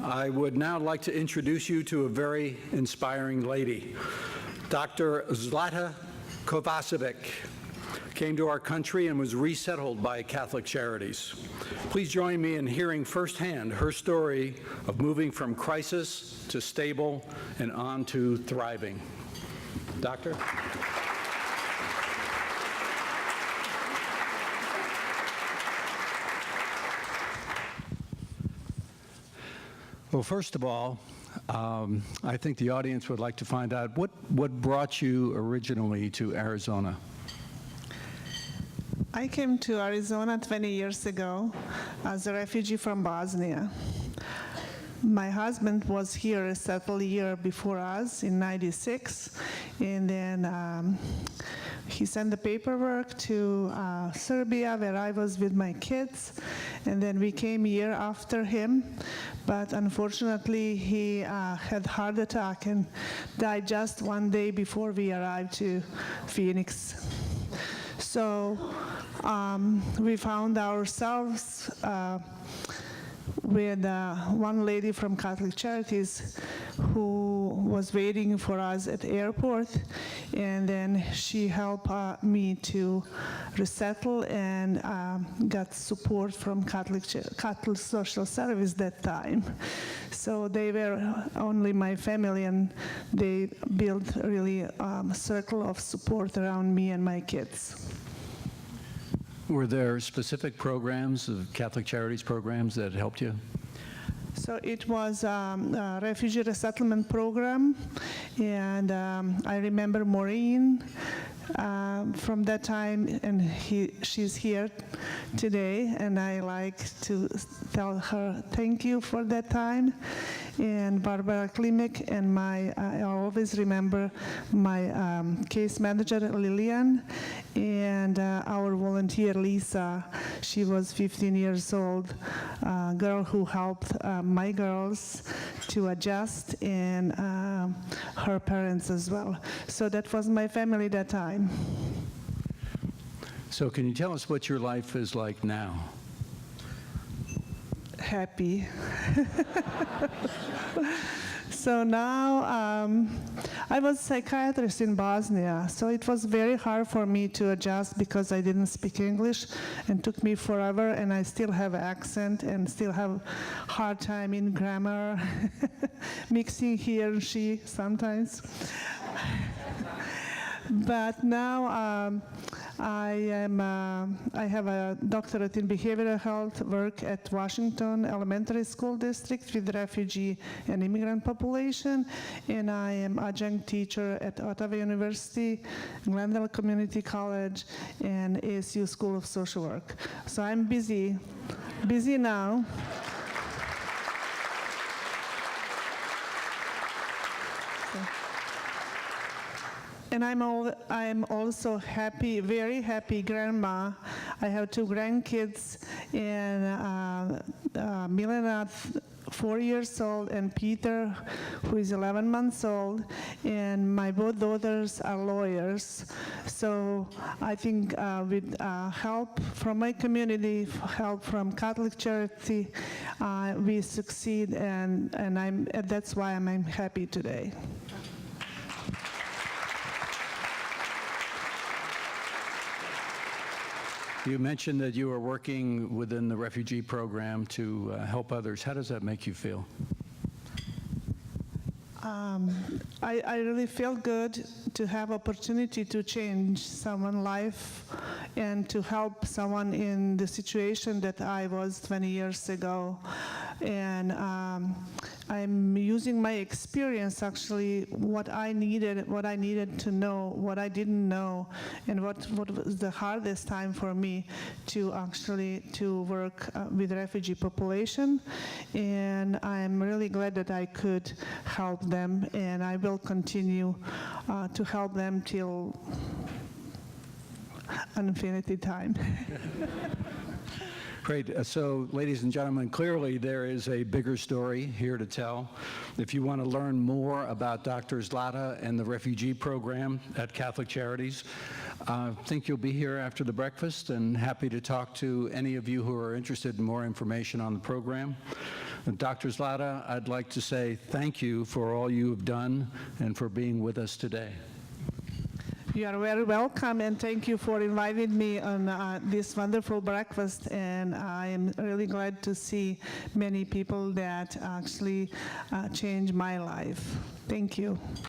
I would now like to introduce you to a very inspiring lady. Dr. Zlata Kovacevic came to our country and was resettled by Catholic Charities. Please join me in hearing firsthand her story of moving from crisis to stable and on to thriving. Doctor? Well, first of all, I think the audience would like to find out what brought you originally to Arizona? I came to Arizona 20 years ago as a refugee from Bosnia. My husband was here settled a year before us in '96, and then he sent the paperwork to Serbia, where I was with my kids, and then we came a year after him. But unfortunately, he had heart attack and died just one day before we arrived to Phoenix. So we found ourselves with one lady from Catholic Charities who was waiting for us at the airport, and then she helped me to resettle and got support from Catholic Social Service that time. So they were only my family, and they built really a circle of support around me and my kids. Were there specific programs, Catholic Charities programs, that helped you? So it was a refugee resettlement program, and I remember Maureen from that time, and she's here today, and I like to tell her thank you for that time. And Barbara Klimek, and I always remember my case manager Lillian, and our volunteer Lisa. She was 15 years old, girl who helped my girls to adjust, and her parents as well. So that was my family that time. So can you tell us what your life is like now? Happy. So now, I was a psychiatrist in Bosnia, so it was very hard for me to adjust because I didn't speak English, and took me forever, and I still have an accent and still have hard time in grammar, mixing he and she sometimes. But now I have a doctorate in behavioral health, work at Washington Elementary School District with refugee and immigrant population, and I am adjunct teacher at Ottawa University, Glendale Community College, and ASU School of Social Work. So I'm busy now. And I'm also happy, very happy grandma. I have 2 grandkids, and Milena, 4 years old, and Peter, who is 11 months old, and my both daughters are lawyers. So I think with help from my community, help from Catholic Charity, we succeed, and that's why I'm happy today. You mentioned that you are working within the refugee program to help others. How does that make you feel? I really feel good to have opportunity to change someone's life and to help someone in the situation that I was 20 years ago. And I'm using my experience, actually, what I needed to know, what I didn't know, and what was the hardest time for me to actually to work with refugee population. And I'm really glad that I could help them, and I will continue to help them till infinity time. Great. So, ladies and gentlemen, clearly there is a bigger story here to tell. If you want to learn more about Dr. Zlata and the refugee program at Catholic Charities, I think you'll be here after the breakfast, and happy to talk to any of you who are interested in more information on the program. Dr. Zlata, I'd like to say thank you for all you have done and for being with us today. You are very welcome, and thank you for inviting me on this wonderful breakfast. And I am really glad to see many people that actually changed my life. Thank you.